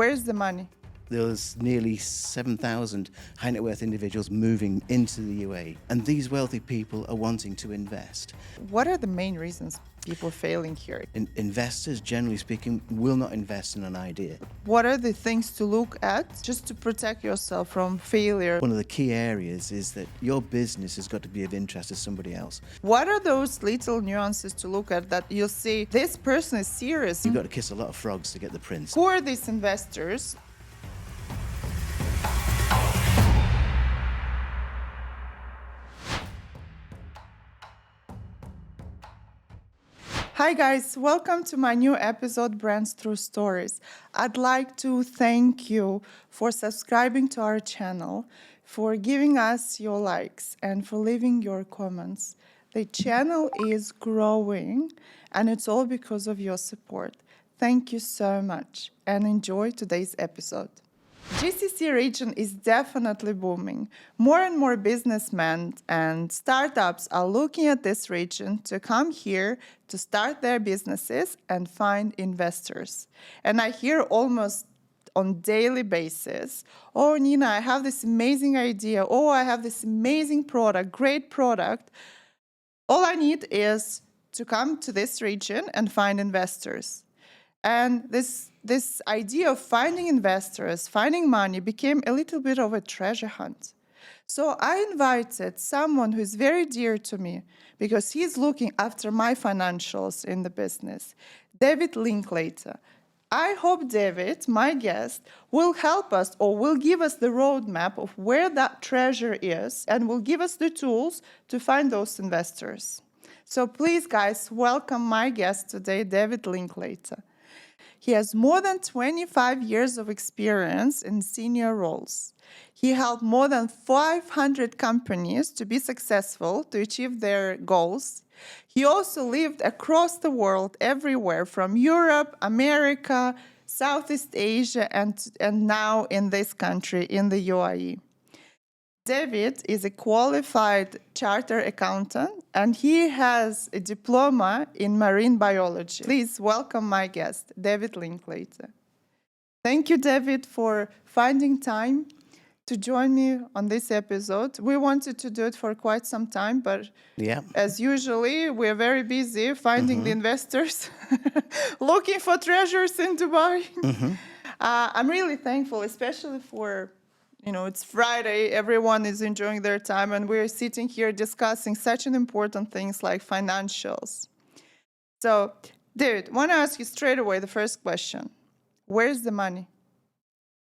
Where's the money? There's nearly 7,000 high net worth individuals moving into the UAE, and these wealthy people are wanting to invest. What are the main reasons people failing here? Investors, generally speaking, will not invest in an idea. What are the things to look at just to protect yourself from failure? One of the key areas is that your business has got to be of interest to somebody else. What are those little nuances to look at that you'll see this person is serious? You've got to kiss a lot of frogs to get the prince. Who are these investors? Hi guys, welcome to my new episode, Brands Through Stories. I'd like to thank you for subscribing to our channel, for giving us your likes, and for leaving your comments. The channel is growing, and it's all because of your support. Thank you so much, and enjoy today's episode. GCC region is definitely booming. More and more businessmen and startups are looking at this region to come here to start their businesses and find investors. And I hear almost on daily basis, "Oh, Nina, I have this amazing idea. Oh, I have this amazing product, great product. All I need is to come to this region and find investors." And this idea of finding investors, finding money, became a little bit of a treasure hunt. So I invited someone who is very dear to me because he's looking after my financials in the business, David Linklater. I hope David, my guest, will help us or will give us the roadmap of where that treasure is and will give us the tools to find those investors. So please, guys, welcome my guest today, David Linklater. He has more than 25 years of experience in senior roles. He helped more than 500 companies to be successful, to achieve their goals. He also lived across the world, everywhere from Europe, America, Southeast Asia, and now in this country, in the UAE. David is a qualified chartered accountant, and he has a diploma in marine biology. Please welcome my guest, David Linklater. Thank you, David, for finding time to join me on this episode. We wanted to do it for quite some time, but as usually, we're very busy finding the investors, looking for treasures in Dubai. I'm really thankful, especially for it's Friday, everyone is enjoying their time, and we're sitting here discussing such an important things like financials. So, David, I want to ask you straight away the first question. Where's the money?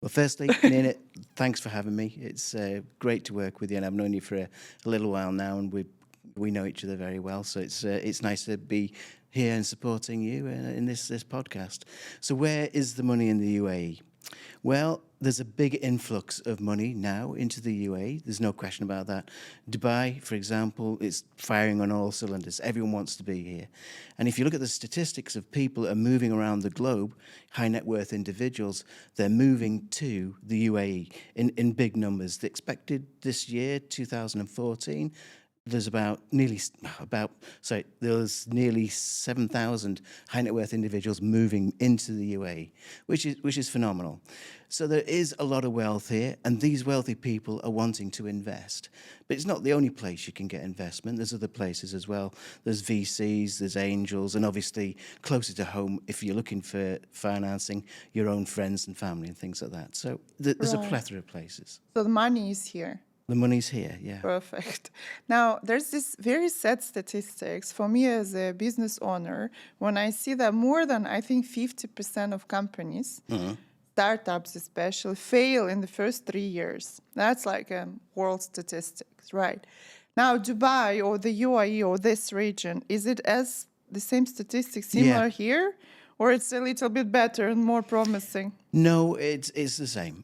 Well, firstly, Nina, thanks for having me. It's great to work with you, and I've known you for a little while now, and we know each other very well, so it's nice to be here and supporting you in this podcast. So where is the money in the UAE? Well, there's a big influx of money now into the UAE. There's no question about that. Dubai, for example, is firing on all cylinders. Everyone wants to be here. And if you look at the statistics of people that are moving around the globe, high net worth individuals, they're moving to the UAE in big numbers. They expected this year, 2014, there's nearly 7,000 high net worth individuals moving into the UAE, which is phenomenal. So there is a lot of wealth here, and these wealthy people are wanting to invest. But it's not the only place you can get investment. There's other places as well. There's VCs, there's angels, and obviously closer to home, if you're looking for financing, your own friends and family and things like that. So there's a plethora of places. So the money is here. The money's here, yeah. Perfect. Now, there's this very sad statistics for me as a business owner when I see that more than, I think, 50% of companies, startups especially, fail in the first 3 years. That's like world statistics, right? Now, Dubai or the UAE or this region, is it as the same statistics similar here? Or it's a little bit better and more promising? No, it's the same.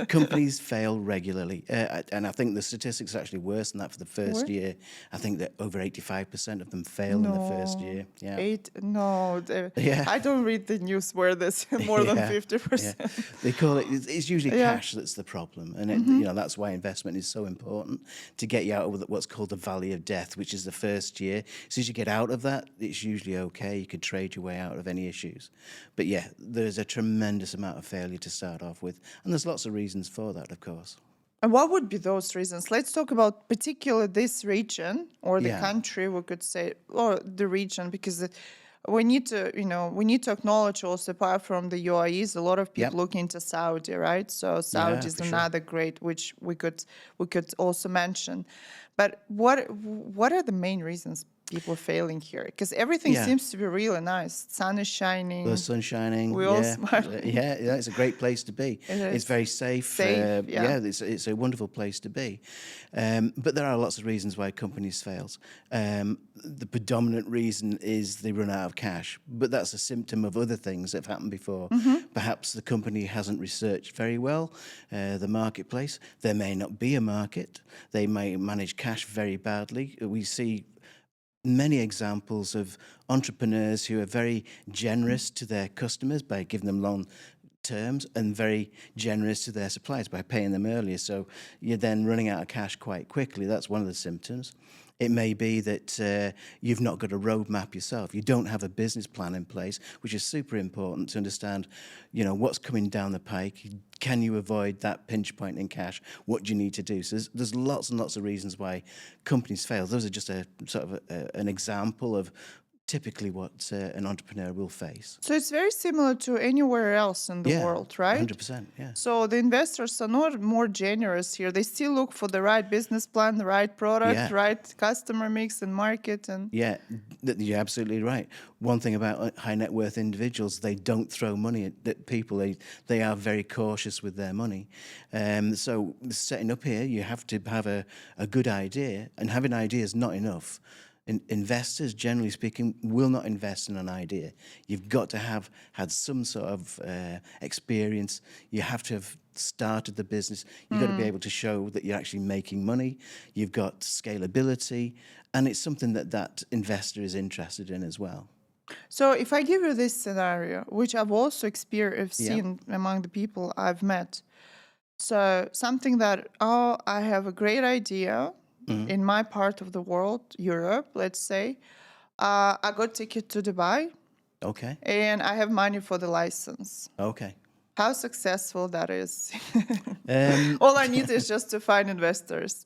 Companies fail regularly. And I think the statistics are actually worse than that for the first year. I think that over 85% of them fail in the first year. Yeah. I don't read the news where there's more than 50%. Yeah. They call it's usually cash that's the problem. And that's why investment is so important, to get you out of what's called the valley of death, which is the first year. As soon as you get out of that, it's usually okay. You can trade your way out of any issues. But yeah, there's there's a tremendous amount of failure to start off with. And there's lots of reasons for that, of course. And what would be those reasons? Let's talk about particularly this region or the Yeah. country, we could say, or the region, because we need to, we need to acknowledge also, apart from the UAEs, a lot of people Yep. look into Saudi, right? So Saudi Yeah, is for sure. another great, which we could also mention. But what are the main reasons people are failing here? Because everything Yeah. seems to be really nice. Sun is The shining. sun shining, We all yeah, smile. yeah. It's a great place to be. It It's is very safe. safe, yeah. Yeah, it's a wonderful place to be. But there are lots of reasons why companies fail. The predominant reason is they run out of cash, but that's a symptom of other things that have happened before. Perhaps the company hasn't researched very well the marketplace. There may not be a market. They may manage cash very badly. We see many examples of entrepreneurs who are very generous to their customers by giving them long terms and very generous to their suppliers by paying them earlier. So you're then running out of cash quite quickly. That's one of the symptoms. It may be that you've not got a roadmap yourself. You don't have a business plan in place, which is super important to understand, what's coming down the pike. Can you avoid that pinch point in cash? What do you need to do? So there's lots and lots of reasons why companies fail. Those are just a sort of an example of typically what an entrepreneur will face. So it's very similar to anywhere else in the Yeah, world, right? 100%, yeah. So the investors are not more generous here. They still look for the right business plan, the right product, Yeah. right customer mix and market. And Yeah, you're absolutely right. One thing about high net worth individuals, they don't throw money at people. They are very cautious with their money. So setting up here, you have to have a good idea, and having an idea is not enough. Investors, generally speaking, will not invest in an idea. You've got to have had some sort of experience. You have to have started the business. You've got to be able to show that you're actually making money. You've got scalability, and it's something that investor is interested in as well. so if I give you this scenario, which I've also Yeah. seen among the people I've met, so something that, I have a great idea in my part of the world, Europe, let's say. I got ticket to Dubai Okay. and I have money for the license. Okay. How successful that is. Um, All I need is just to find investors.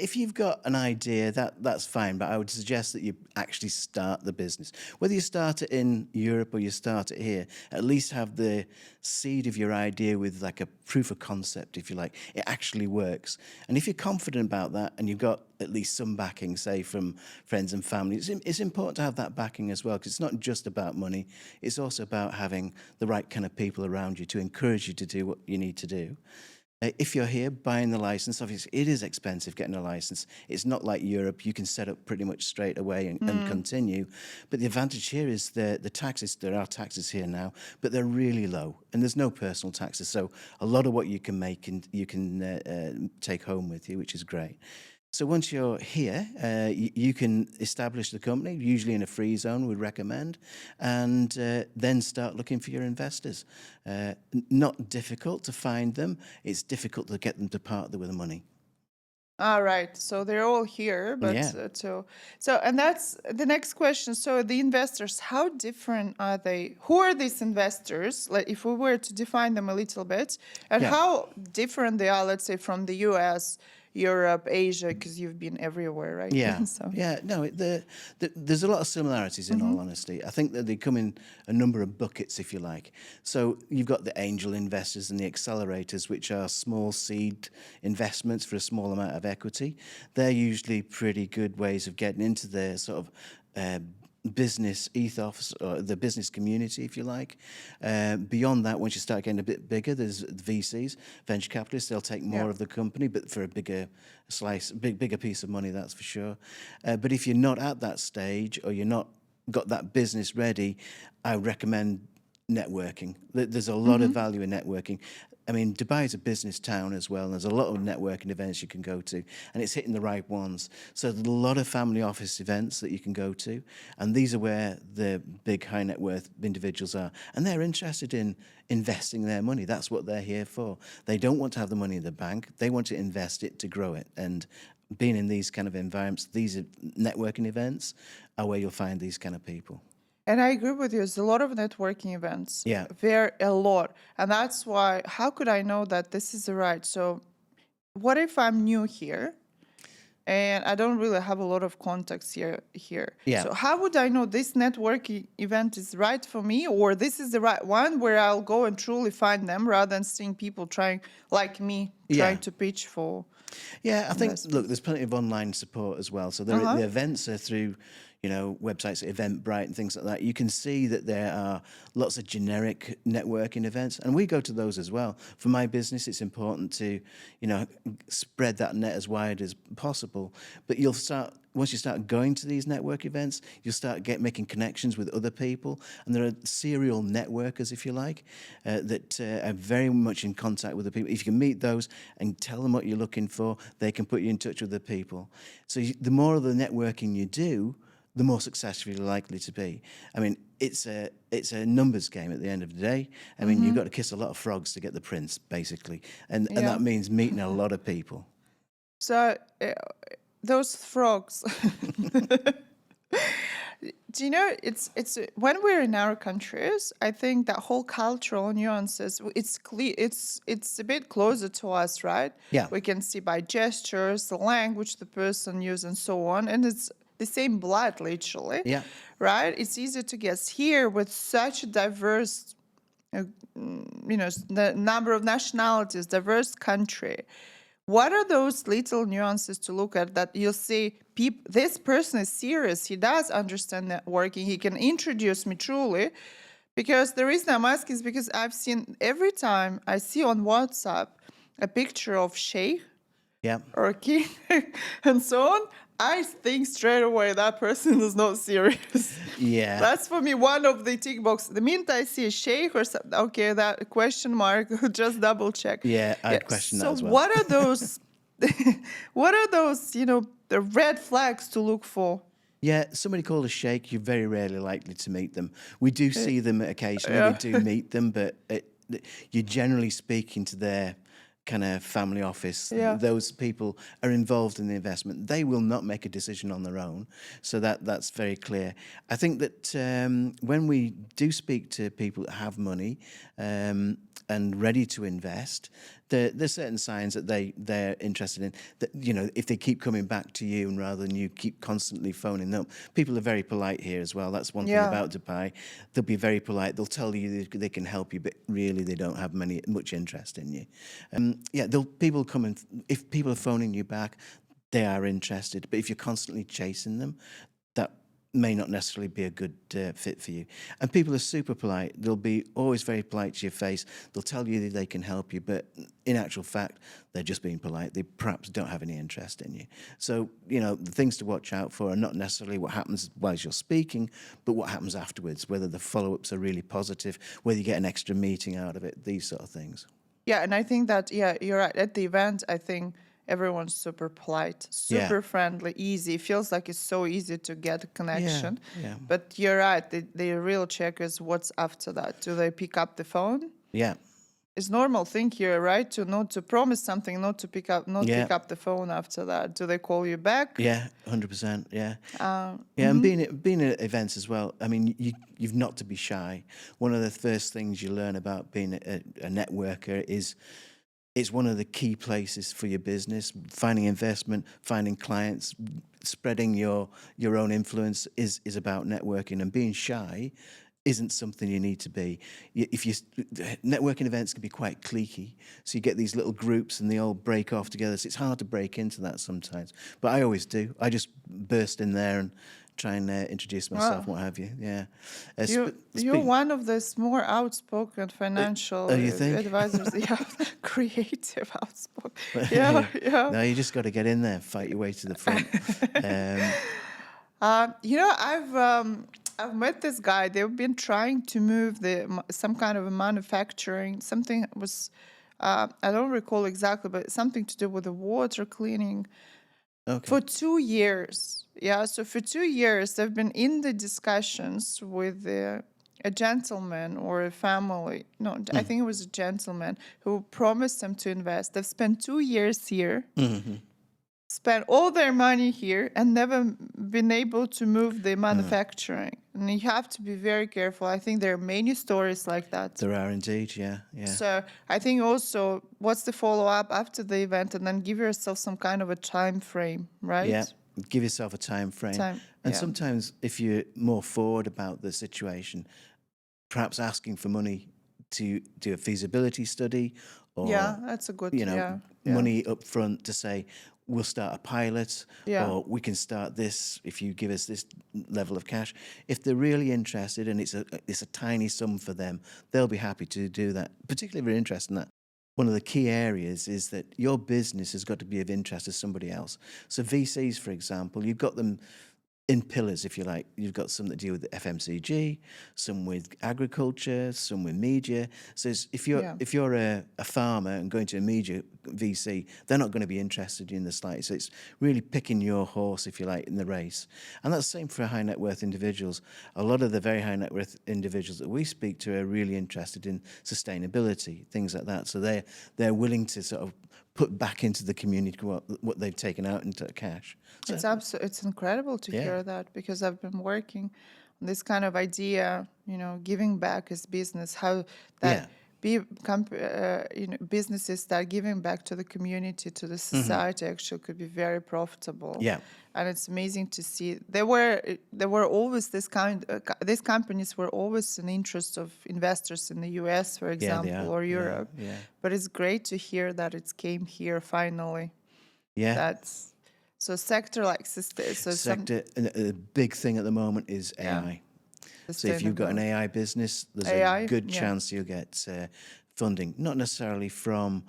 If you've got an idea, that's fine, but I would suggest that you actually start the business. Whether you start it in Europe or you start it here, at least have the seed of your idea with like a proof of concept, if you like. It actually works. And if you're confident about that and you've got at least some backing, say, from friends and family, it's important to have that backing as well, because it's not just about money. It's also about having the right kind of people around you to encourage you to do what you need to do. If you're here buying the license, obviously it is expensive getting a license. It's not like Europe. You can set up pretty much straight away and continue. But the advantage here is the taxes. There are taxes here now, but they're really low. And there's no personal taxes. So a lot of what you can make, you can take home with you, which is great. So once you're here, you can establish the company, usually in a free zone, we'd recommend, and then start looking for your investors. Not difficult to find them. It's difficult to get them to partner with the money. All right. So they're all here, but Yeah. and that's the next question. So the investors, how different are they? Who are these investors? Like, if we were to define them a little bit, and Yeah. how different they are, let's say, from the U.S., Europe, Asia, because you've been everywhere, right? Yeah, So yeah, no, there's a lot of similarities in all honesty. I think that they come in a number of buckets, if you like. So you've got the angel investors and the accelerators, which are small seed investments for a small amount of equity. They're usually pretty good ways of getting into the sort of business ethos or the business community, if you like. Beyond that, once you start getting a bit bigger, there's VCs, venture capitalists. They'll take more of the company, but for a bigger slice, bigger piece of money, that's for sure. But if you're not at that stage or you're not got that business ready, I would recommend networking. There's a lot of value in networking. I mean, Dubai is a business town as well, and there's a lot of networking events you can go to, and it's hitting the right ones. So there's a lot of family office events that you can go to, and these are where the big high net worth individuals are, and they're interested in investing their money. That's what they're here for. They don't want to have the money in the bank. They want to invest it to grow it, and being in these kind of environments, these networking events are where you'll find these kind of people. And I agree with you. There's a lot of networking events. Yeah. A lot. And that's why, how could I know that this is the right? So what if I'm new here and I don't really have a lot of contacts here? Yeah. So how would I know this networking event is right for me, or this is the right one where I'll go and truly find them rather than seeing people trying, like me, trying Yeah. to pitch for Yeah, I think, look, investments? there's plenty of online support as well. So Uh-huh. the events are through, websites, Eventbrite and things like that. You can see that there are lots of generic networking events, and we go to those as well. For my business, it's important to, spread that net as wide as possible. But once you start going to these network events, you'll start making connections with other people, and there are serial networkers, if you like, that are very much in contact with the people. If you can meet those and tell them what you're looking for, they can put you in touch with the people. So the more of the networking you do, the more successful you're likely to be. I mean, it's a numbers game at the end of the day. I mean, you've got to kiss a lot of frogs to get the prince, basically, and Yeah. that means meeting a lot of people. So those frogs. Do you know, it's when we're in our countries, I think that whole cultural nuances, it's clear, it's a bit closer to us, right? Yeah. We can see by gestures, the language the person uses, and so on, and it's the same blood, literally. Yeah. Right? It's easy to guess here with such a diverse, the number of nationalities, diverse country. What are those little nuances to look at that you'll see, this person is serious, he does understand networking, he can introduce me truly? Because the reason I'm asking is because I've seen, every time I see on WhatsApp a picture of Sheikh Yeah. or king and so on, I think straight away that person is not serious. Yeah. That's for me one of the tick boxes. The minute I see a sheikh or something, okay, that question mark, just double check. Yeah, I'd question that So as well. what are those? What are those? The red flags to look for? Yeah, somebody called a sheikh, you're very rarely likely to meet them. We do see them occasionally, we Yeah. do meet them, but you're generally speaking to their kind of family office. Yeah. Those people are involved in the investment. They will not make a decision on their own, so that's very clear. I think that when we do speak to people that have money and ready to invest, there's certain signs that they're interested in. That, if they keep coming back to you and rather than you keep constantly phoning them. People are very polite here as well. That's one thing Yeah. about Dubai. They'll be very polite. They'll tell you they can help you, but really they don't have much interest in you. People come and if people are phoning you back, they are interested. But if you're constantly chasing them, that may not necessarily be a good fit for you. And people are super polite. They'll be always very polite to your face. They'll tell you that they can help you, but in actual fact, they're just being polite. They perhaps don't have any interest in you. So, the things to watch out for are not necessarily what happens while you're speaking, but what happens afterwards, whether the follow-ups are really positive, whether you get an extra meeting out of it, these sort of things. Yeah, and I think that, you're right. At the event, I think everyone's super polite, super friendly, easy. It feels like it's so easy to get a connection. Yeah. But you're right. The real check is what's after that. Do they pick up the phone? Yeah. It's normal thing here, right? To promise something, not to pick up, Yeah. pick up the phone after that. Do they call you back? Yeah, 100%. Yeah, and being at events as well. I mean, you've not to be shy. One of the first things you learn about being a networker is it's one of the key places for your business. Finding investment, finding clients, spreading your own influence is about networking, and being shy isn't something you need to be. Networking events can be quite cliquey, so you get these little groups and they all break off together. So it's hard to break into that sometimes, but I always do. I just burst in there and try and introduce myself, Wow. what have you. Yeah, You're one of the more outspoken financial you think? advisors. Yeah, creative, outspoken. Yeah. No, you just got to get in there, fight your way to the front. I've met this guy. They've been trying to move some kind of a manufacturing. Something was, I don't recall exactly, but something to do with the water cleaning. Okay. For 2 years. Yeah, so for 2 years, they've been in the discussions with a gentleman or a family. No, I think it was a gentleman who promised them to invest. They've spent 2 years here. spend all their money here and never been able to move the manufacturing. And you have to be very careful. I think there are many stories like that. There are indeed, yeah, yeah. So I think also, what's the follow-up after the event, and then give yourself some kind of a time frame, right? Yeah, give yourself a time frame. Time, And yeah. sometimes if you're more forward about the situation, perhaps asking for money to do a feasibility study or, Yeah, that's a good, yeah. money up front to say, we'll start a pilot Yeah. or we can start this if you give us this level of cash. If they're really interested and it's a tiny sum for them, they'll be happy to do that, particularly if they're interested in that. One of the key areas is that your business has got to be of interest to somebody else. So VCs, for example, you've got them in pillars, if you like. You've got some that deal with FMCG, some with agriculture, some with media. So if you're a farmer and going to a media VC, they're not going to be interested in the slightest. So it's really picking your horse, if you like, in the race. And that's the same for high net worth individuals. A lot of the very high net worth individuals that we speak to are really interested in sustainability, things like that. So they're willing to sort of put back into the community what they've taken out into cash. So, It's incredible to Yeah. hear that, because I've been working on this kind of idea, giving back as business, how that businesses that are giving back to the community, to the society, actually could be very profitable. Yeah. And it's amazing to see. There were always these companies were always an interest of investors in the US, for Yeah, they example, are. or Yeah, Europe. yeah. But it's great to hear that it came here finally. Yeah. That's so sector like Sector, and a big thing at the moment is AI. So if you've got an sustainable AI business, there's AI, a good yeah. chance you'll get funding, not necessarily from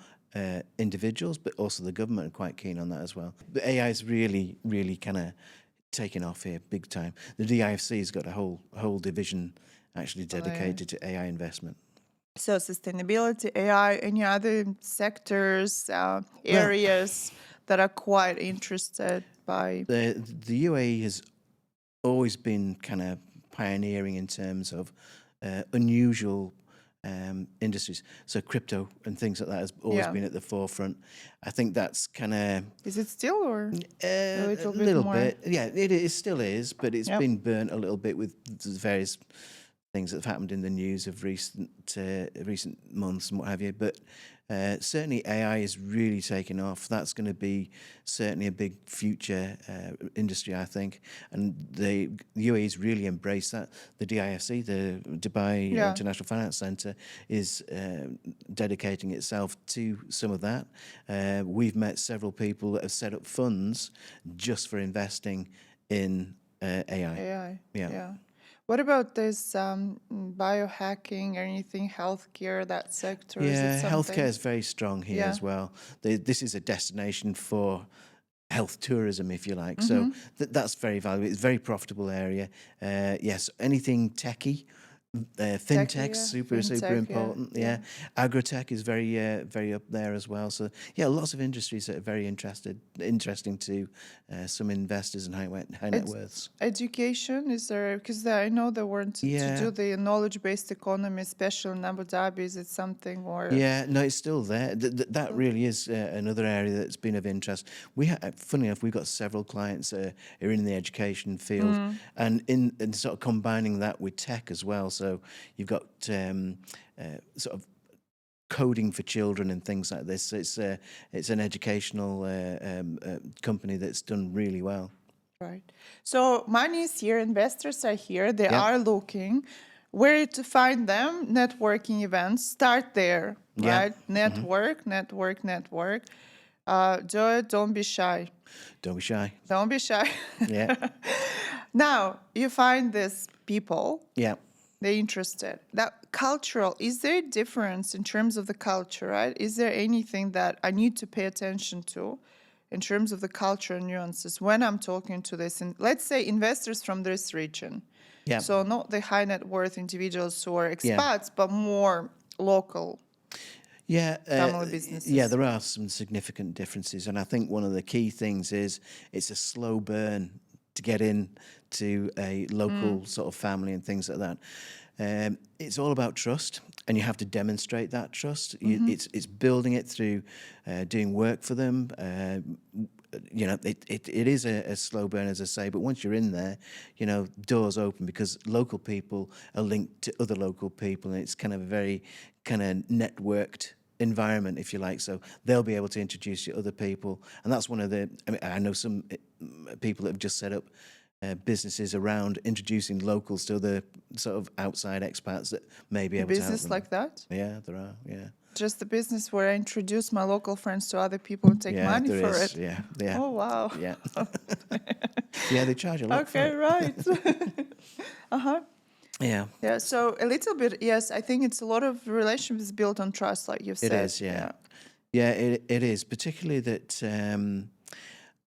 individuals, but also the government are quite keen on that as well. But AI is really, really kind of taking off here big time. The DIFC's got a whole division actually dedicated to AI investment. So sustainability, AI, any other sectors, areas that are quite interested by. The UAE has always been kind of pioneering in terms of unusual industries. So crypto and things like that has always Yeah. been at the forefront. I think that's kind of Is it still or a a little bit little more? bit. Yeah, it still is, but it's Yep. been burnt a little bit with the various things that have happened in the news of recent months and what have you. But certainly AI is really taking off. That's going to be certainly a big future industry, I think. And the UAE's really embraced that. The DIFC, the Dubai Yeah. International Finance Centre, is dedicating itself to some of that. We've met several people that have set up funds just for investing in AI. AI. Yeah. What about this biohacking or anything, healthcare, that sector? Is it Yeah, something? healthcare is very strong here Yeah. as well. This is a destination for health tourism, if you like. So that's very valuable. It's a very profitable area. Yes, anything techie, fintech, yeah. super Fintech, important. Yeah. Agrotech is very up there as well. So yeah, lots of industries that are very interesting to some investors and high net worths. Education, is there, because I know they want to Yeah. do the knowledge-based economy, especially in Abu Dhabi. Is it something or? Yeah, no, it's still there. That really is another area that's been of interest. Funny enough, we've got several clients who are in the education field, and in sort of combining that with tech as well. So you've got sort of coding for children and things like this. It's an educational company that's done really well. Right. So money is here, investors are here, they Yeah. are looking. Where to find them? Networking events. Start there, Yeah. right? Network. Do it, don't be shy. Don't be shy. Don't be shy. Yeah. Now, you find these people, Yeah. they're interested. That cultural, is there a difference in terms of the culture, right? Is there anything that I need to pay attention to in terms of the cultural nuances when I'm talking to this? And let's say investors from this region. Yeah. So not the high net worth individuals who are Yeah. expats, but more local. Yeah, Family businesses. Yeah, there are some significant differences, and I think one of the key things is it's a slow burn to get in to a local sort of family and things like that. It's all about trust, and you have to demonstrate that trust. It's building it through doing work for them, it is a slow burn, as I say, but once you're in there, doors open because local people are linked to other local people, and it's kind of a very kind of networked environment, if you like. So they'll be able to introduce you to other people, and that's one of the. I mean, I know some people that have just set up businesses around introducing locals to other sort of outside expats that may be able to help Business them. like that? Yeah, there are. Yeah. Just a business where I introduce my local friends to other people and take Yeah, money there for is. it. Yeah, yeah, Oh, wow. yeah, yeah. They charge a lot for Okay, it. right. Uh-huh. Yeah, Yeah, so a little bit, yes, I think it's a lot of relationships built on trust, like you it said. is. Yeah, Yeah. yeah. It is. Particularly that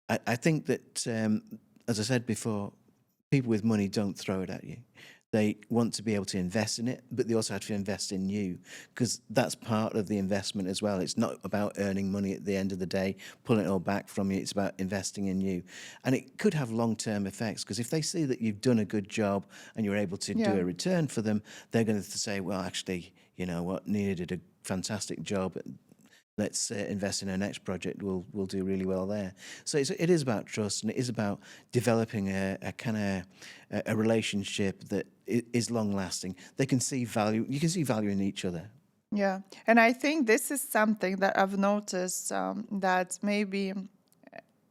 I think that as I said before, people with money don't throw it at you. They want to be able to invest in it, but they also have to invest in you because that's part of the investment as well. It's not about earning money at the end of the day, pulling it all back from you. It's about investing in you. And it could have long-term effects because if they see that you've done a good job and you're able to do Yeah. a return for them, they're going to say, well, actually, you know what, Nina did a fantastic job. Let's invest in our next project. We'll do really well there. So it is about trust, and it is about developing a kind of a relationship that is long lasting. They can see value. You can see value in each other. Yeah. And I think this is something that I've noticed that maybe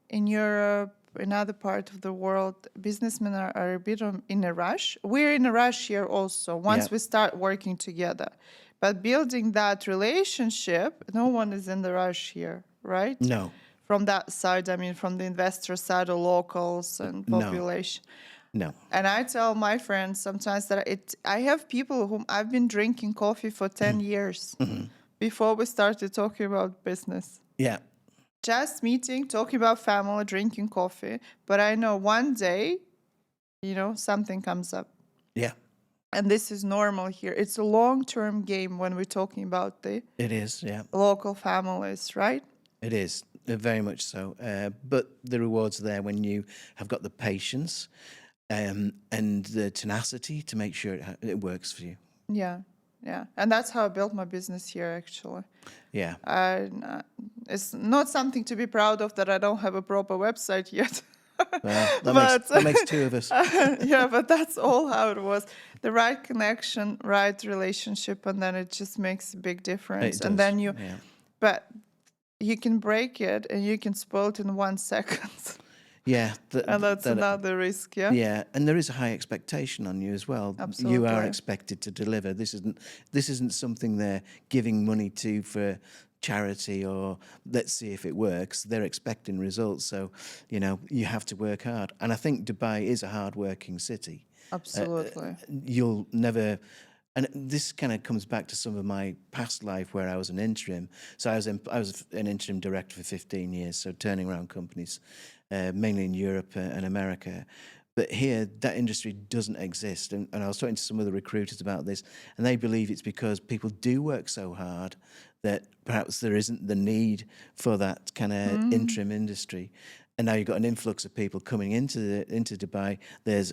in Europe, in other part of the world, businessmen are a bit in a rush. We're in a rush here also, Yeah. once we start working together. But building that relationship, no one is in the rush here, right? No. From that side, I mean, from the investor side or locals and No. population. No. And I tell my friends sometimes that I have people whom I've been drinking coffee for 10 years before we started talking about business. Yeah. Just meeting, talking about family, drinking coffee. But I know one day, something comes up. Yeah. And this is normal here. It's a long-term game when we're talking about the It is. Yeah. local families, right? It is very much so. But the rewards are there when you have got the patience and the tenacity to make sure it works for you. Yeah, yeah. And that's how I built my business here, actually. Yeah. It's not something to be proud of that I don't have a proper website yet. Well, But that makes two of us. yeah, but that's all how it was. The right connection, right relationship, and then it just makes a big difference. It And does. then Yeah. but you can break it and you can spoil it in 1 second. Yeah. And that's another risk, yeah? Yeah, and there is a high expectation on you as well. You are Absolutely. expected to deliver. This isn't something they're giving money to for charity or let's see if it works. They're expecting results, so you have to work hard. And I think Dubai is a hard-working city. Absolutely. You'll never. And this kind of comes back to some of my past life where I was an interim. So I was an interim director for 15 years, so turning around companies, mainly in Europe and America. But here, that industry doesn't exist. And I was talking to some of the recruiters about this, and they believe it's because people do work so hard that perhaps there isn't the need for that kind of interim industry. And now you've got an influx of people coming into Dubai. There's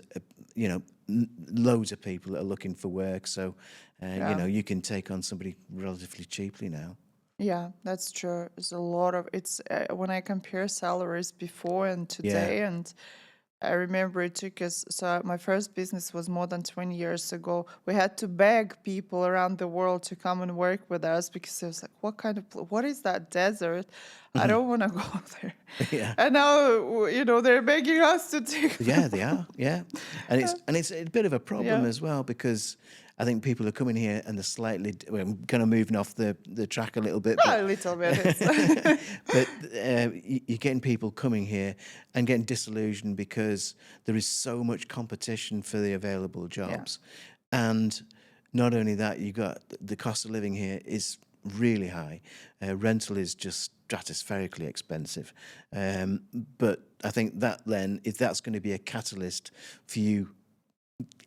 loads of people that are looking for work, so you can take on somebody relatively cheaply now. Yeah, that's true. There's a lot of it's when I compare salaries before and today, and I remember it took us. So my first business was more than 20 years ago. We had to beg people around the world to come and work with us because it was like, what is that desert? I don't want to go there. Yeah. And now, they're begging us to take. Yeah, they are. Yeah, and it's a bit of a problem Yeah. as well because I think people are coming here and they're slightly. Well, I'm kind of moving off the track a little bit, A little bit. It's but you're getting people coming here and getting disillusioned because there is so much competition for the available jobs, and not only that, you got the cost of living here is really high. Rental is just stratospherically expensive. But I think that then, if that's going to be a catalyst for you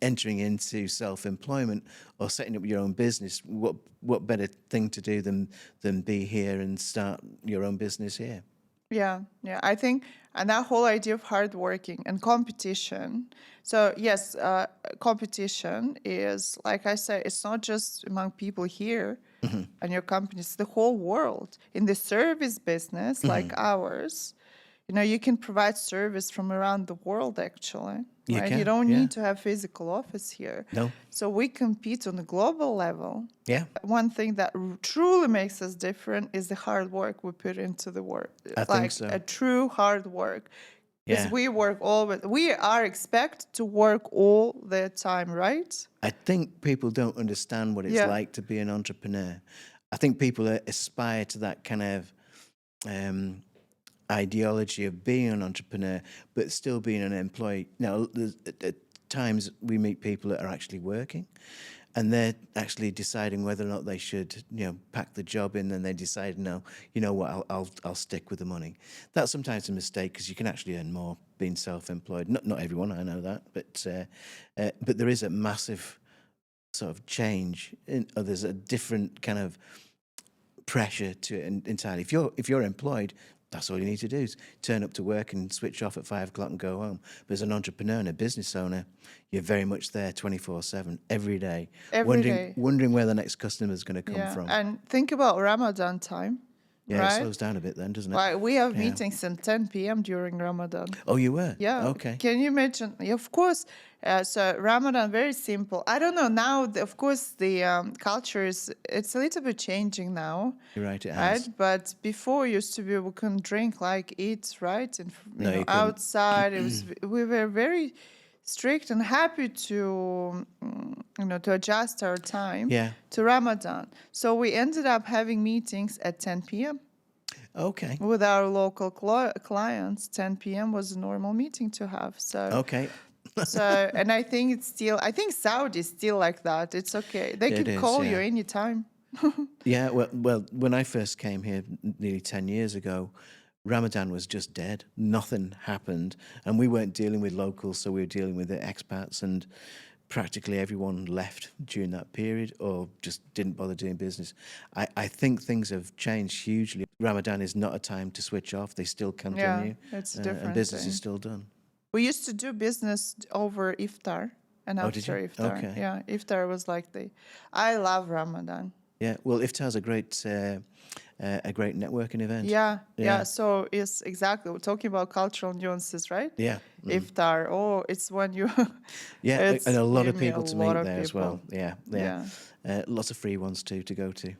entering into self-employment or setting up your own business, what better thing to do than be here and start your own business here? Yeah, I think, and that whole idea of hard working and competition. So yes, competition is, like I said, it's not just among people here and your companies, the whole world. In the service business like ours, You can provide service from around the world, actually, You right? You can, don't yeah. need to have physical office here. No, So we compete on a global level. yeah, One thing that truly makes us different is the hard work we put into the work, I think like so. a true hard work. Because Yeah. we work we are expected to work all the time, right? I think people don't understand what it's Yeah, like to be an entrepreneur. I think people aspire to that kind of ideology of being an entrepreneur, but still being an employee. Now, at times we meet people that are actually working, and they're actually deciding whether or not they should, pack the job in. And they decide, no, you know what, I'll stick with the money. That's sometimes a mistake because you can actually earn more being self-employed. Not everyone, I know that, but there is a massive sort of change. There's a different kind of pressure to it entirely. If you're employed, that's all you need to do is turn up to work and switch off at 5 o'clock and go home. But as an entrepreneur and a business owner, you're very much there 24/7 every day, every wondering day. wondering where the next customer is going to come Yeah, from. and think about Ramadan time, Yeah, it right? slows down a bit then, doesn't it? Like we have Yeah. meetings at 10 p.m. during Ramadan. Oh, you were? Yeah, Okay. can you imagine? Yeah, of course. So Ramadan, very simple. I don't know now. Of course, the culture it's a little bit changing now, You're right, it right? has. But before used to be we couldn't drink, like eat, right? And No, you couldn't. outside. It was we were very strict and happy to to adjust our time Yeah. to Ramadan. So we ended up having meetings at 10 p.m. Okay. with our local clients. 10 p.m. was a normal meeting to have. Okay. And I think Saudi is still like that. It's okay. They It can is, call you yeah. anytime. Yeah, well, when I first came here nearly 10 years ago, Ramadan was just dead. Nothing happened. And we weren't dealing with locals, so we were dealing with the expats, and practically everyone left during that period or just didn't bother doing business. I think things have changed hugely. Ramadan is not a time to switch off. They still Yeah, continue, it's a and different business is thing. still done. We used to do business over iftar and Oh, did after you? iftar. Okay. Yeah, iftar was like I love Ramadan. Yeah, well, Iftar's a great networking event. Yeah, yeah. Yeah. So it's exactly we're talking about cultural nuances, right? Yeah. Iftar. Oh, it's when you. Yeah, and It's a lot you of meet a people to lot meet of there as well. people. Yeah, yeah. Yeah, Lots of free ones too to go to.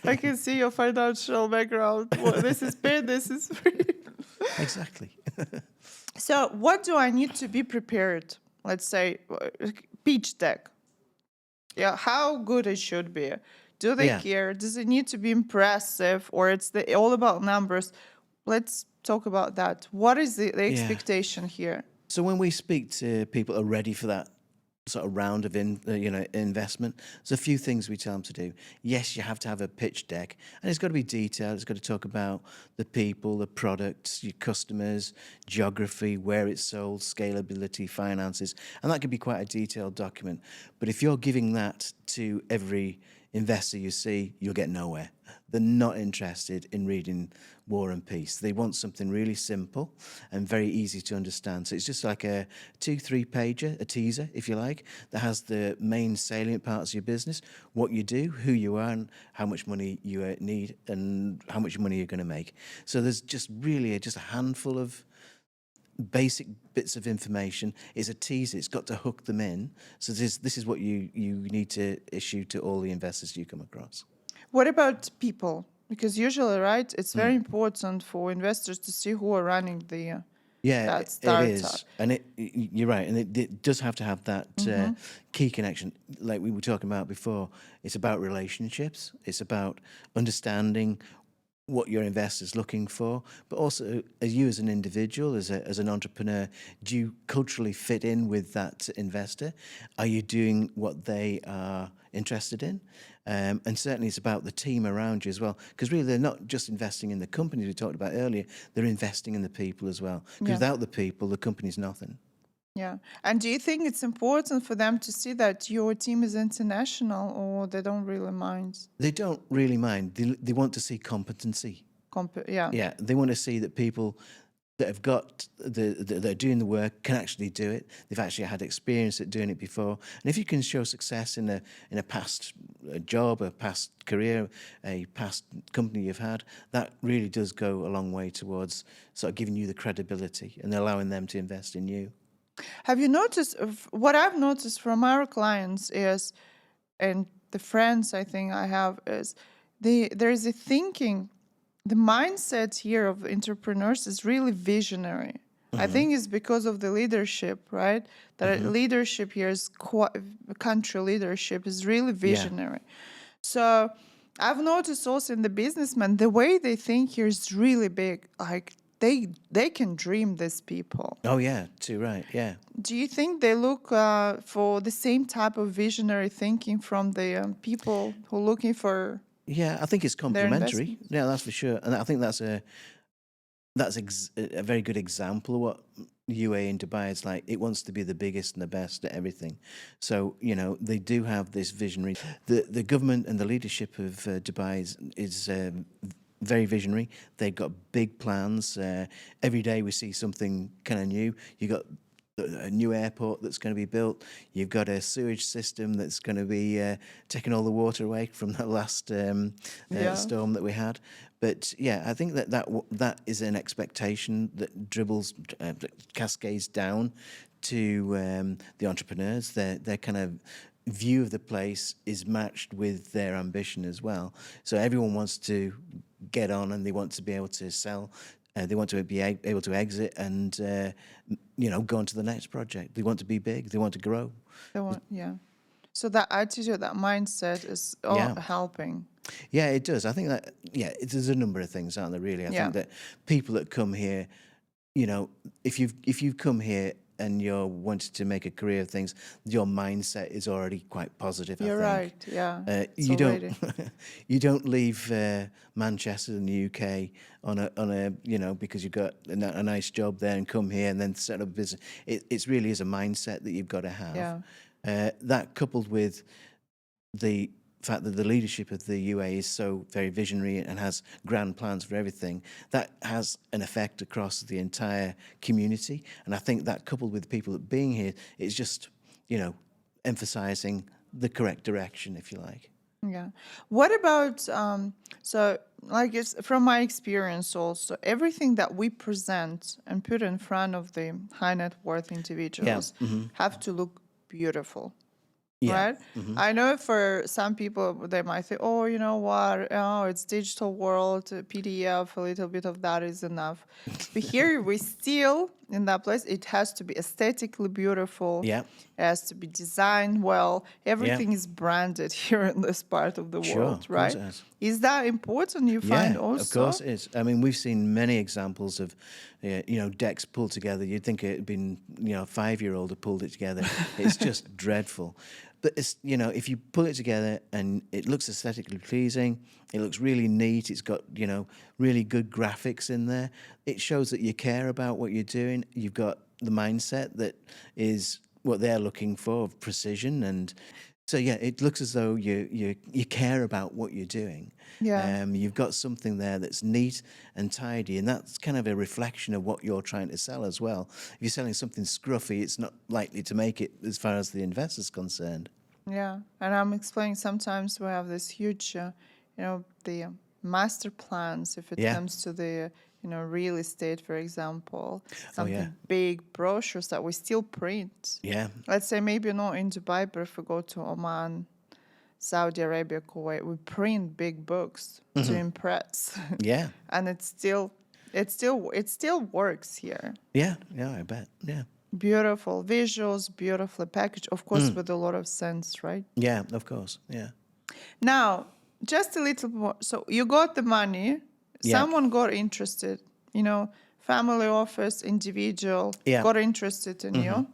I can see your financial background. Well, this is paid. This is free. Exactly. So, what do I need to be prepared? Let's say pitch deck. Yeah, how good it should be. Do they Yeah. care? Does it need to be impressive, or it's all about numbers? Let's talk about that. What is the Yeah. expectation here? So when we speak to people who are ready for that sort of round of investment, there's a few things we tell them to do. Yes, you have to have a pitch deck, and it's got to be detailed. It's got to talk about the people, the products, your customers, geography, where it's sold, scalability, finances, and that could be quite a detailed document. But if you're giving that to every investor you see, you'll get nowhere. They're not interested in reading War and Peace. They want something really simple and very easy to understand. So it's just like a 2-3 pager, a teaser, if you like, that has the main salient parts of your business, what you do, who you are, and how much money you need, and how much money you're going to make. So there's just really just a handful of basic bits of information. Is a teaser. It's got to hook them in. So this is what you need to issue to all the investors you come across. What about people? Because usually, right, it's very important for investors to see who are running Yeah, that it startup. is, and you're right, and it does have to have that key connection, like we were talking about before. It's about relationships. It's about understanding what your investor's looking for, but also as you as an individual, as an entrepreneur, do you culturally fit in with that investor? Are you doing what they are interested in? And certainly it's about the team around you as well, because really they're not just investing in the companies we talked about earlier, they're investing in the people as well. Because Yeah. without the people, the company's nothing. Yeah. And do you think it's important for them to see that your team is international, or they don't really mind? They don't really mind. They want to see competency. Yeah. Yeah, they want to see that people that have got that are doing the work can actually do it. They've actually had experience at doing it before. And if you can show success in a past job, a past career, a past company you've had, that really does go a long way towards sort of giving you the credibility and allowing them to invest in you. Have you noticed what I've noticed from our clients is, and the friends I think I have is, there is a thinking, the mindset here of entrepreneurs is really visionary. I think it's because of the leadership, right? That leadership here is country leadership is really Yeah. visionary. So I've noticed also in the businessmen, the way they think here is really big. Like they can dream, these people. Oh yeah, too right. Yeah. Do you think they look for the same type of visionary thinking from the people who are looking for Yeah, I think it's their complementary. investments? Yeah, that's for sure. And I think a very good example of what UAE and Dubai is like. It wants to be the biggest and the best at everything. So, they do have this visionary. The government and the leadership of Dubai is very visionary. They've got big plans. Every day we see something kind of new. You got a new airport that's going to be built. You've got a sewage system that's going to be taking all the water away from the last storm that we had. But yeah, I think that is an expectation that that cascades down to the entrepreneurs. Their kind of view of the place is matched with their ambition as well. So everyone wants to get on and they want to be able to sell. They want to be able to exit and, go on to the next project. They want to be big. They want to grow. Yeah. So that attitude, that mindset is Yeah. helping. Yeah, it does. I think that, there's a number of things, aren't there, really? I Yeah. think that people that come here, if you've come here and you're wanting to make a career of things, your mindset is already quite positive. You're I think. right. Yeah. It's You don't already. you don't leave Manchester in the UK on a because you've got a nice job there and come here and then set up a business. It really is a mindset that you've got to have. Yeah. That coupled with the fact that the leadership of the UAE is so very visionary and has grand plans for everything, that has an effect across the entire community. And I think that coupled with people being here, it's just, emphasizing the correct direction, if you like. Yeah. What about so like it's from my experience also, everything that we present and put in front of the high net worth individuals have to look beautiful. Yeah. Right? I know for some people, they might say, oh, you know what? Oh, it's digital world, PDF, a little bit of that is enough. But here we still, in that place, it has to be aesthetically beautiful. Yeah. It has to be designed well. Everything is branded here in this part of the world, Of right? course it is. Is that important, you find also? Of course it is. I mean, we've seen many examples of, decks pulled together. You'd think it had been, a 5-year-old who pulled it together. It's just dreadful. But it's, if you pull it together and it looks aesthetically pleasing, it looks really neat. It's got, really good graphics in there. It shows that you care about what you're doing. You've got the mindset that is what they're looking for, of precision. And so, it looks as though you care about what you're doing. Yeah. You've got something there that's neat and tidy, and that's kind of a reflection of what you're trying to sell as well. If you're selling something scruffy, it's not likely to make it as far as the investor's concerned. Yeah, and I'm explaining sometimes we have this huge, the master plans if it comes to the, real estate, for example, something big brochures that we still print. Yeah. Let's say maybe not in Dubai, but if we go to Oman, Saudi Arabia, Kuwait, we print big books to impress. Yeah. And it still works here. Yeah, I bet. Yeah. Beautiful visuals, beautifully packaged, of course, with a lot of sense, right? Yeah, of course. Yeah. Now, just a little more. So you got the money, someone got interested, family office, individual got interested in you,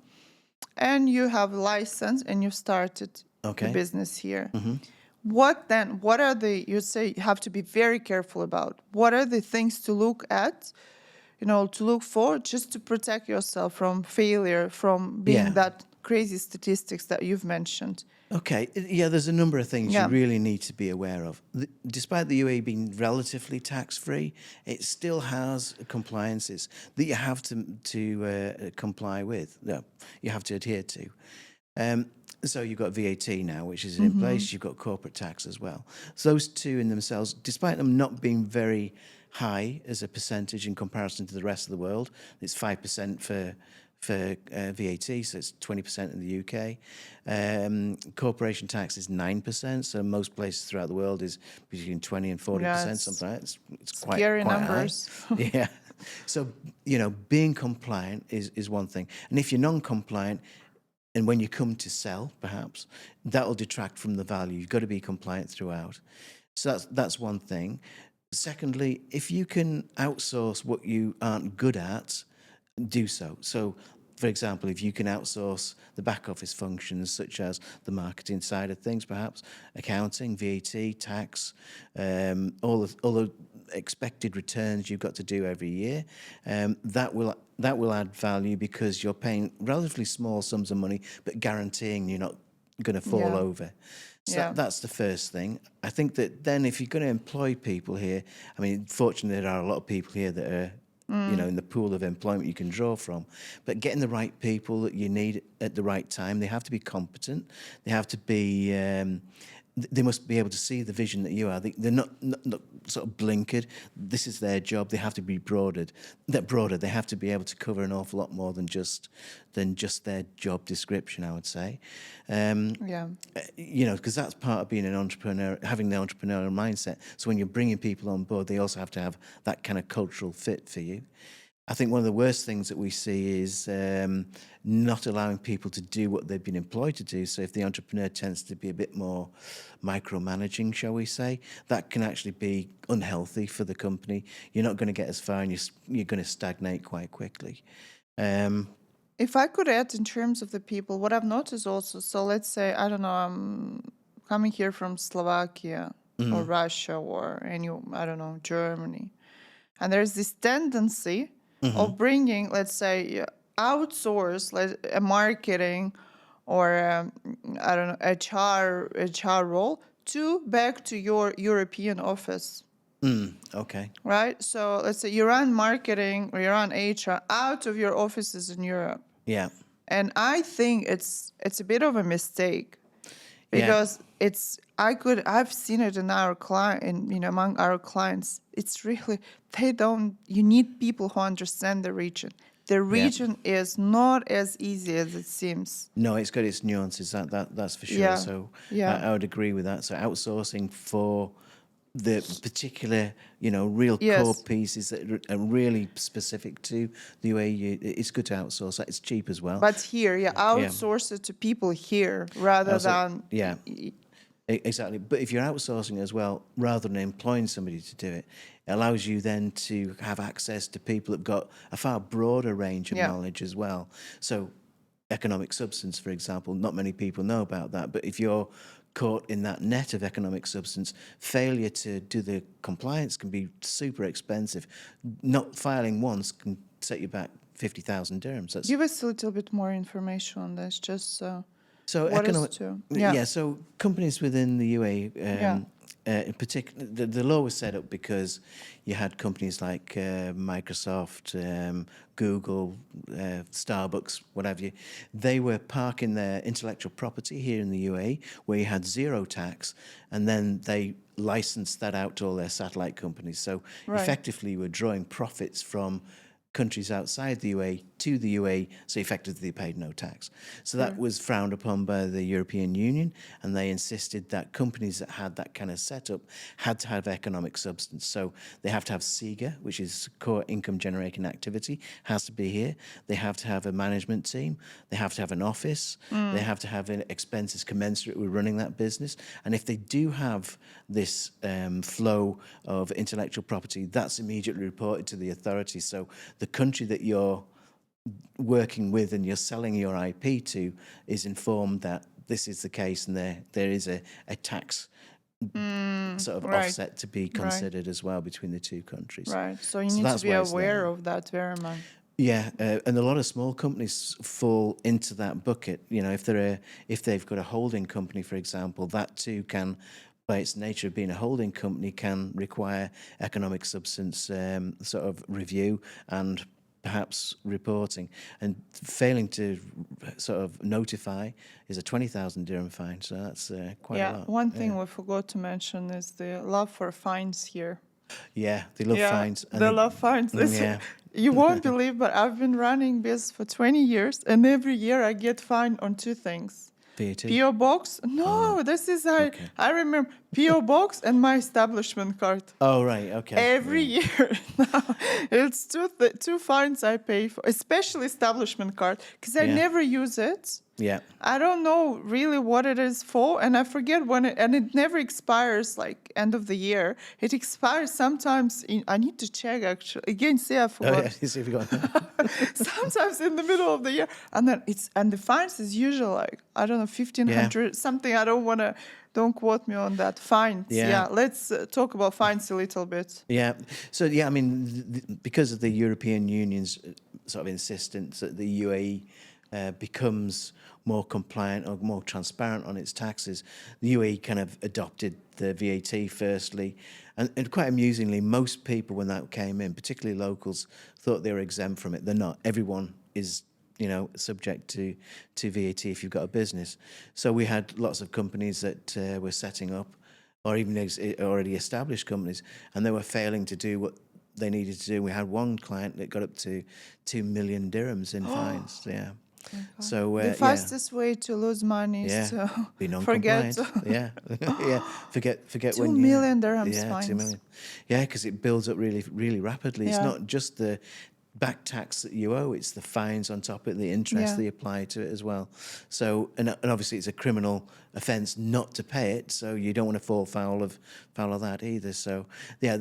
and you have license and you started the business here. What then? What are you say you have to be very careful about? What are the things to look at? To look for, just to protect yourself from failure, from being that crazy statistics that you've mentioned. Okay, yeah, there's a number of things you Yeah. really need to be aware of. Despite the UAE being relatively tax-free, it still has compliances that you have to comply with. No, you have to adhere to. So you've got VAT now, which is in place. You've got corporate tax as well. So those two in themselves, despite them not being very high as a percentage in comparison to the rest of the world, it's 5% for VAT, so it's 20% in the UK. Corporation tax is 9%, so most places throughout the world is between 20 and 40%, Yeah, it's something like that. It's scary quite numbers. high. Yeah. So, being compliant is one thing. And if you're non-compliant, and when you come to sell, perhaps, that'll detract from the value. You've got to be compliant throughout. So that's one thing. Secondly, if you can outsource what you aren't good at, do so. So, for example, if you can outsource the back office functions such as the marketing side of things, perhaps accounting, VAT, tax, all the expected returns you've got to do every year, that will add value because you're paying relatively small sums of money, but guaranteeing you're not going to fall Yeah. over. So Yeah. that's the first thing. I think that then if you're going to employ people here, I mean, fortunately there are a lot of people here that are, in the pool of employment you can draw from. But getting the right people that you need at the right time, they have to be competent. They have to be, they must be able to see the vision that you are. They're not sort of blinkered. This is their job. They have to be broadened. They're broader. They have to be able to cover an awful lot more than just their job description, I would say. Yeah. Because that's part of being an entrepreneur, having the entrepreneurial mindset. So when you're bringing people on board, they also have to have that kind of cultural fit for you. I think one of the worst things that we see is not allowing people to do what they've been employed to do. So if the entrepreneur tends to be a bit more micromanaging, shall we say, that can actually be unhealthy for the company. You're not going to get as far and you're going to stagnate quite quickly. If I could add in terms of the people, what I've noticed also, so let's say, I don't know, I'm coming here from Slovakia or Russia or I don't know, Germany. And there's this tendency of bringing, let's say, outsource a marketing or I don't know, HR role back to your European office. Okay. Right? So let's say you run marketing or you run HR out of your offices in Europe. Yeah. And I think it's a bit of a mistake Yeah. because I've seen it in our among our clients. It's really you need people who understand the region. The region is not as easy as it seems. No, it's got its nuances. That's for sure. Yeah. So Yeah. I would agree with that. So outsourcing for the particular, real Yes. core pieces that are really specific to the UAE, it's good to outsource that. It's cheap as well. But here, outsource it to people here rather than Yeah. Exactly. But if you're outsourcing as well, rather than employing somebody to do it, it allows you then to have access to people that've got a far broader range of knowledge as well. So economic substance, for example, not many people know about that. But if you're caught in that net of economic substance, failure to do the compliance can be super expensive. Not filing once can set you back 50,000 dirhams. Give us a little bit more information on this, just So what is economic, to so companies within the UAE, in particular, the law was set up because you had companies like Microsoft, Google, Starbucks, whatever you. They were parking their intellectual property here in the UAE, where you had zero tax, and then they licensed that out to all their satellite companies. So effectively, we're drawing profits from countries outside the UAE to the UAE, so effectively they paid no tax. So that was frowned upon by the European Union, and they insisted that companies that had that kind of setup had to have economic substance. So they have to have SIGA, which is core income generating activity, has to be here. They have to have a management team. They have to have an office. They have to have expenses commensurate with running that business. And if they do have this flow of intellectual property, that's immediately reported to the authorities. So the country that you're working with and you're selling your IP to is informed that this is the case, and there is a tax sort of offset to be considered as well between the two countries. Right. So you need to be aware of that very much. Yeah, and a lot of small companies fall into that bucket. You know, if they've got a holding company, for example, that too can, by its nature of being a holding company, can require economic substance sort of review and perhaps reporting. And failing to sort of notify is a 20,000 dirham fine. So that's quite a Yeah, lot. one Yeah, thing we forgot to mention is the love for fines here. yeah, they love Yeah, fines, and the love fines. yeah, You won't believe, but I've been running this for 20 years, and every year I get fined on two things. VAT. PO box? Oh no, No, this is okay. I remember PO box and my establishment card. Oh right, okay. Every Yeah, year now, it's two fines I pay for, especially establishment card, because I yeah, never use it. yeah. I don't know really what it is for, and I forget when and it never expires like end of the year. It expires sometimes I need to check actually. Again, see, I Oh yeah, forgot. you see if you got. Sometimes in the middle of the year, and then the fines is usually like I don't know Yeah, 1,500 something. I don't want to. Don't quote me on that. Fines. yeah, Yeah, let's talk about fines a little bit. yeah. So yeah, I mean, because of the European Union's sort of insistence that the UAE becomes more compliant or more transparent on its taxes, the UAE kind of adopted the VAT firstly, and quite amusingly, most people when that came in, particularly locals, thought they were exempt from it. They're not. Everyone is, you know, subject to VAT if you've got a business. So we had lots of companies that were setting up, or even already established companies, and they were failing to do what they needed to do. We had one client that got up to 2 million dirhams in fines. Yeah. My God. So The yeah, fastest way to lose money is yeah, to be forget non-compliant. Yeah, yeah. Forget two when you. million dirhams Yeah, two fines. million. Yeah, because it builds up really rapidly. It's Yeah, not just the back tax that you owe; it's the fines on top of it, the interest yeah. they apply to it as well. So, and obviously, it's a criminal offence not to pay it. So you don't want to fall foul of that either. So, yeah,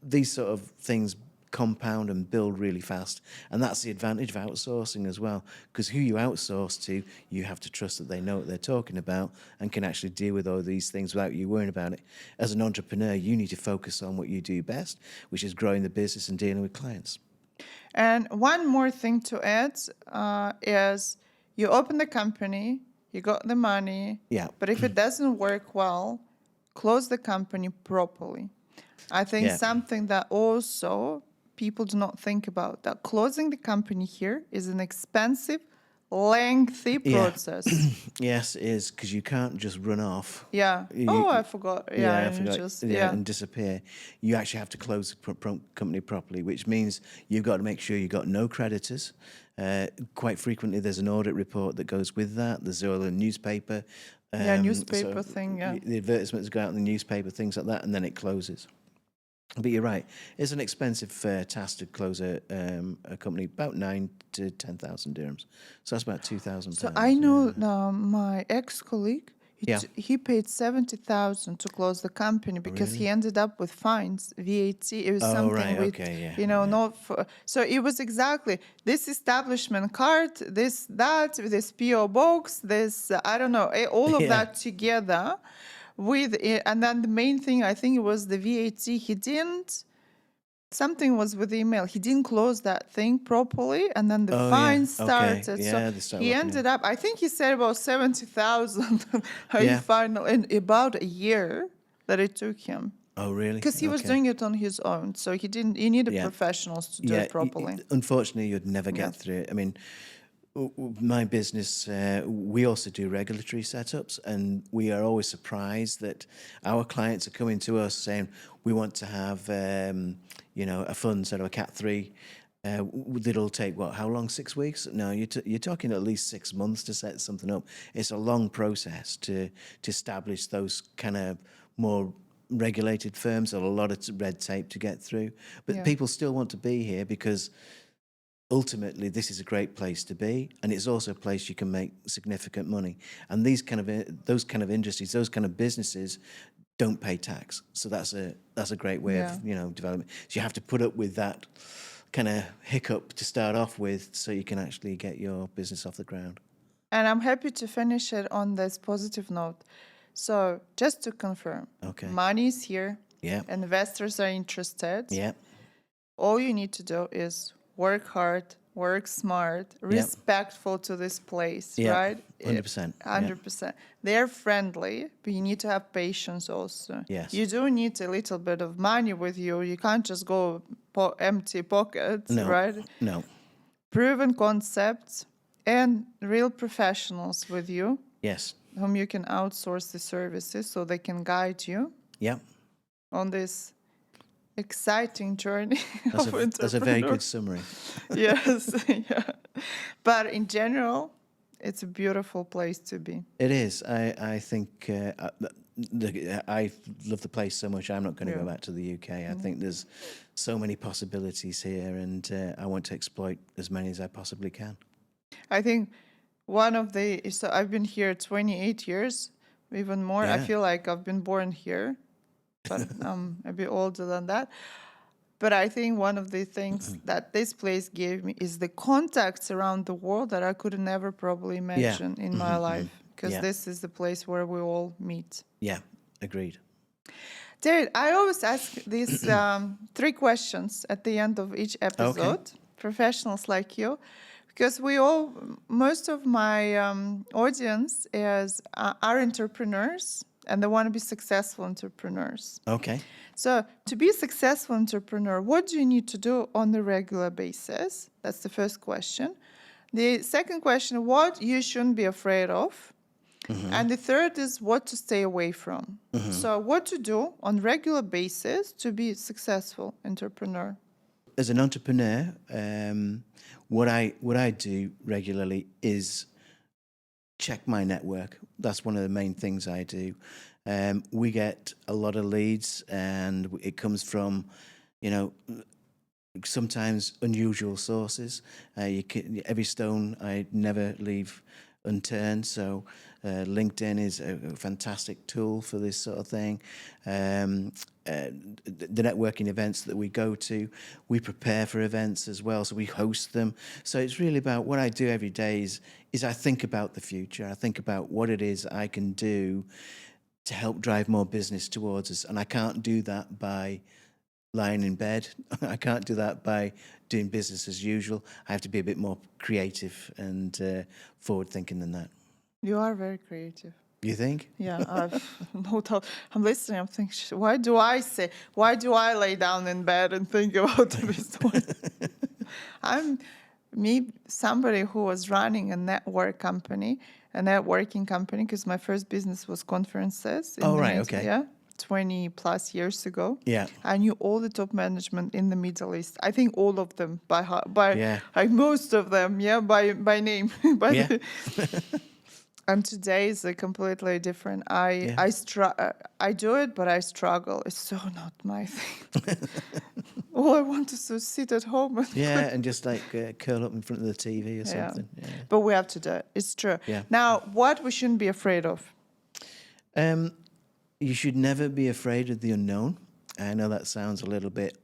these sort of things compound and build really fast, and that's the advantage of outsourcing as well, because who you outsource to, you have to trust that they know what they're talking about and can actually deal with all these things without you worrying about it. As an entrepreneur, you need to focus on what you do best, which is growing the business and dealing with clients. And one more thing to add is you open the company, you got the money, Yeah, but if it doesn't work well, close the company properly. I think yeah, something that also people do not think about that closing the company here is an expensive, lengthy yeah. process. Yes, it is, because you can't just run off. Yeah. Oh, I forgot. Yeah, Yeah, I and forgot. just Yeah, yeah. and disappear. You actually have to close the company properly, which means you've got to make sure you've got no creditors. Quite frequently, there's an audit report that goes with that. There's all a newspaper. Yeah, So newspaper thing, yeah. the advertisements go out in the newspaper, things like that, and then it closes. But you're right. It's an expensive task to close a company, about 9 to 10,000 dirhams. So that's about £2,000. So I know Yeah. my ex-colleague, Yeah. he paid 70,000 to close the company Oh, because he really? ended up with fines, VAT. It was Oh, something right. with, Okay. Yeah. you know, Yeah. not for, so it was exactly this establishment card, this PO box, this, I don't know, all of Yeah. that together with it. And then the main thing, I think it was the VAT. He didn't. Something was with the email. He didn't close that thing properly, and then the Oh, yeah. fine Okay. started. So Yeah. They start he looking ended in. up, I think he said about 70,000. He Yeah. finally, in about a year that it took him, Oh, really? because he was Okay. doing it on his own. So he didn't. He needed Yeah. professionals to do Yeah. it properly. Unfortunately, you'd never Yeah. get through it. I mean, my business, we also do regulatory setups, and we are always surprised that our clients are coming to us saying, we want to have, a fund, sort of a Cat 3. That'll take, what, how long, 6 weeks? No, you're talking at least 6 months to set something up. It's a long process to establish those kind of more regulated firms. There's a lot of red tape to get through. But Yeah. people still want to be here because ultimately this is a great place to be, and it's also a place you can make significant money. And those kind of industries, those kind of businesses don't pay tax. So that's a great way Yeah. of development. So you have to put up with that kind of hiccup to start off with, so you can actually get your business off the ground. And I'm happy to finish it on this positive note. So just to confirm, Okay. money is here. Yeah. Investors are interested. Yeah. All you need to do is work hard, work smart, respectful to this place, Yeah. right? 100%. Yeah. 100%. They're friendly, but you need to have patience also. Yes. You do need a little bit of money with you. You can't just go empty pockets, No. right? No. Proven concepts and real professionals with you Yes. whom you can outsource the services so they can guide you Yeah. on this exciting journey That's of that's a very entrepreneur. good summary. Yes, yeah. But in general, it's a beautiful place to be. It is. I think I love the place so much. I'm not going to go Yeah. back to the UK. I think there's so many possibilities here, and I want to exploit as many as I possibly can. I think so I've been here 28 years, even more. I Yeah. feel like I've been born here, but I'm a bit older than that. But I think one of the things that this place gave me is the contacts around the world that I could never probably imagine in my life. Because Yeah. this is the place where we all meet. Yeah. Agreed. David, I always ask these 3 questions at the end of each episode, professionals like you, because most of my audience are entrepreneurs and they want to be successful entrepreneurs. Okay. So to be a successful entrepreneur, what do you need to do on a regular basis? That's the first question. The second question, what you shouldn't be afraid of. And the third is what to stay away from. So what to do on regular basis to be a successful entrepreneur. As an entrepreneur, what I do regularly is check my network. That's one of the main things I do. We get a lot of leads, and it comes from, sometimes unusual sources. Every stone I never leave unturned. So LinkedIn is a fantastic tool for this sort of thing. The networking events that we go to, we prepare for events as well, so we host them. So it's really about what I do every day is I think about the future. I think about what it is I can do to help drive more business towards us. And I can't do that by lying in bed. I can't do that by doing business as usual. I have to be a bit more creative and forward-thinking than that. You are very creative. You think? Yeah, I've no doubt. I'm listening. I'm thinking, why do I lay down in bed and think about this one? I'm somebody who was running a networking company, because my first business was conferences. Okay. Yeah, 20 plus years ago. Yeah. I knew all the top management in the Middle East. I think all of them by heart, Yeah. like most of them, by name. Yeah. And today is a completely different. I do it, but I struggle. It's so not my thing. All I want is to sit at home. And just like curl up in front of the TV or something. Yeah. But we have to do it. It's true. Yeah. Now, what we shouldn't be afraid of? You should never be afraid of the unknown. I know that sounds a little bit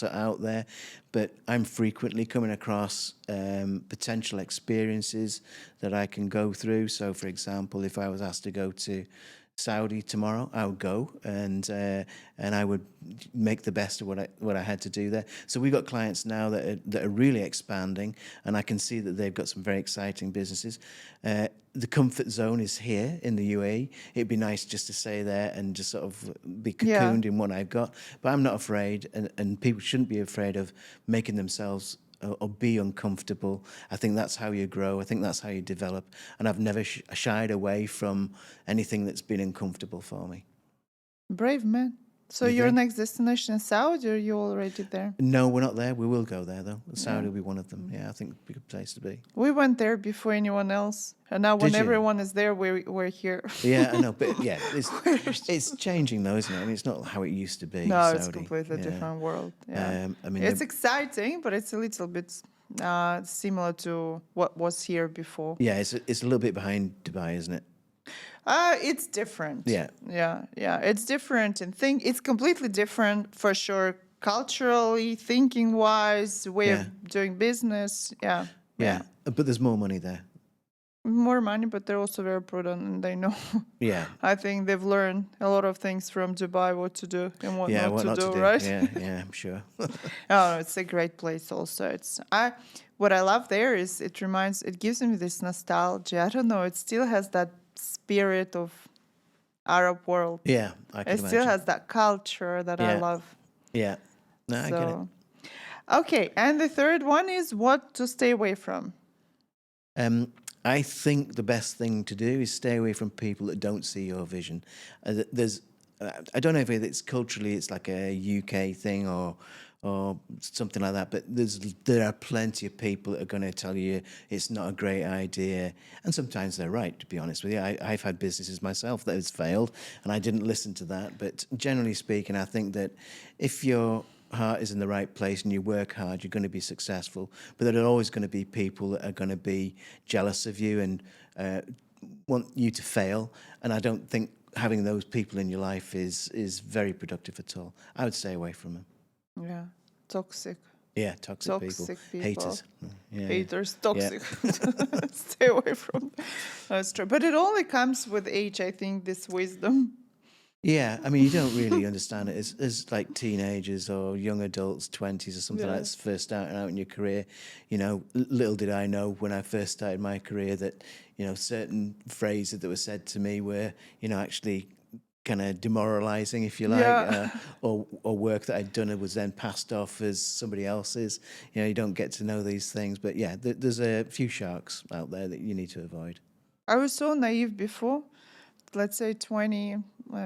out there, but I'm frequently coming across potential experiences that I can go through. So, for example, if I was asked to go to Saudi tomorrow, I would go and I would make the best of what I had to do there. So we've got clients now that are really expanding, and I can see that they've got some very exciting businesses. The comfort zone is here in the UAE. It'd be nice just to stay there and just sort of be cocooned in what I've got. But I'm not afraid, and people shouldn't be afraid of making themselves or be uncomfortable. I think that's how you grow. I think that's how you develop. And I've never shied away from anything that's been uncomfortable for me. Brave man. So your next destination is Saudi, or you already there? No, we're not there. We will go there, though. Saudi will be one of them. Yeah, I think it'd be a good place to be. We went there before anyone else. And now when everyone is there, we're here. Yeah, I know. But yeah, it's changing, though, isn't it? I mean, it's not how it used to be. No, Saudi. it's a completely different world. Yeah. I mean, it's exciting, but it's a little bit similar to what was here before. Yeah, it's a little bit behind Dubai, isn't it? It's different. Yeah. It's different, and it's completely different for sure, culturally, thinking wise, way of doing business. Yeah. But there's more money there. more money, but they're also very prudent and they know. Yeah. I think they've learned a lot of things from Dubai, what to do and what Yeah, not what to not to do, do. right? Yeah, I'm sure. Oh, it's a great place also. What I love there is it gives me this nostalgia. I don't know, it still has that spirit of Arab world. Yeah, I It can still imagine. has that culture that I Yeah, love. yeah. No, I get it. So, okay. And the third one is what to stay away from. I think the best thing to do is stay away from people that don't see your vision. There's, I don't know if it's culturally, it's like a UK thing or something like that, but there are plenty of people that are going to tell you it's not a great idea, and sometimes they're right. To be honest with you, I've had businesses myself that has failed, and I didn't listen to that. But generally speaking, I think that if your heart is in the right place and you work hard, you're going to be successful. But there are always going to be people that are going to be jealous of you and want you to fail. And I don't think having those people in your life is very productive at all. I would stay away from them. Yeah. Toxic. Yeah, toxic people, People. haters. Yeah, Haters, yeah. toxic. Stay away from. That's true. But it only comes with age, I think, this wisdom. Yeah, I mean, you don't really understand it as like teenagers or young adults, 20s or something Yeah. like that, first starting out in your career. You know, little did I know when I first started my career that, you know, certain phrases that were said to me were, you know, actually kind of demoralizing, if you like, Yeah. or work that I'd done and was then passed off as somebody else's. You know, you don't get to know these things. But yeah, there's a few sharks out there that you need to avoid. I was so naive before. Let's say 20,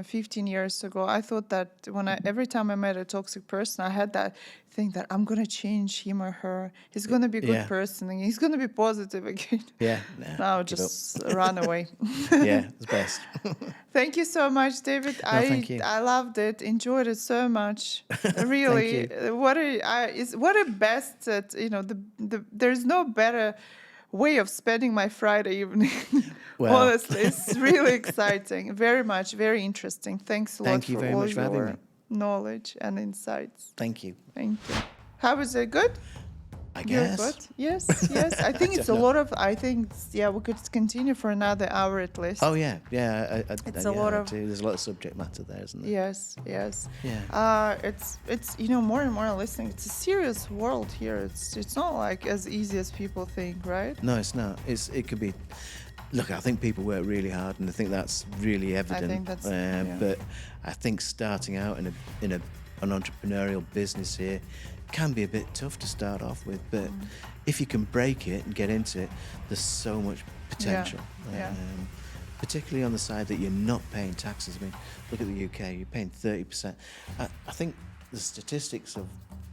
15 years ago, I thought that every time I met a toxic person, I had that thing that I'm going to change him or her. He's going to be a good Yeah, person and he's going to be positive again. yeah, nah, Now give up. just run away. Yeah, it's best. Thank you so much, David. No, thank you. I loved it, enjoyed it so much. Thank Really, you. what a best there's no better way of spending my Friday evening. Well, Honestly, it's really exciting. Very interesting. Thanks a lot thank you for very all much for having me. your knowledge and insights. Thank you. Thank you. How was it? Good? I You're guess. good? Yes, yes. I think it's a Don't know. lot of, we could continue for another hour at least. Oh yeah, yeah. It's yeah, a lot I of do. There's a lot of subject matter there, isn't there? Yes, yes. Yeah. It's more and more listening. It's a serious world here. It's not like as easy as people think, right? No, it's not. It could be. Look, I think people work really hard, and I think that's really evident. think that's yeah. But I think starting out in an entrepreneurial business here can be a bit tough to start off with. But if you can break it and get into it, there's so much potential. Yeah. Particularly on the side that you're not paying taxes. I mean, look at the UK. You're paying 30%. I think the statistics of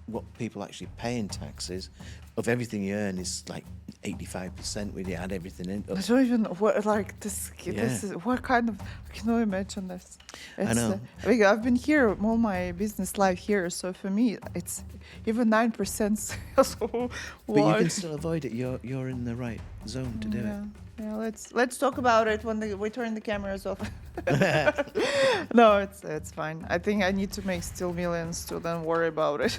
what people actually pay in taxes of everything you earn is like 85% when you add everything in. I don't even know what like this. Yeah. This is what kind of. I cannot imagine this. I know. I've been here all my business life here, so for me it's even 9%. So But you can still avoid it. You're in the right zone to do it. Yeah, let's talk about it when we turn the cameras off. No, it's fine. I think I need to make still millions to then worry about it.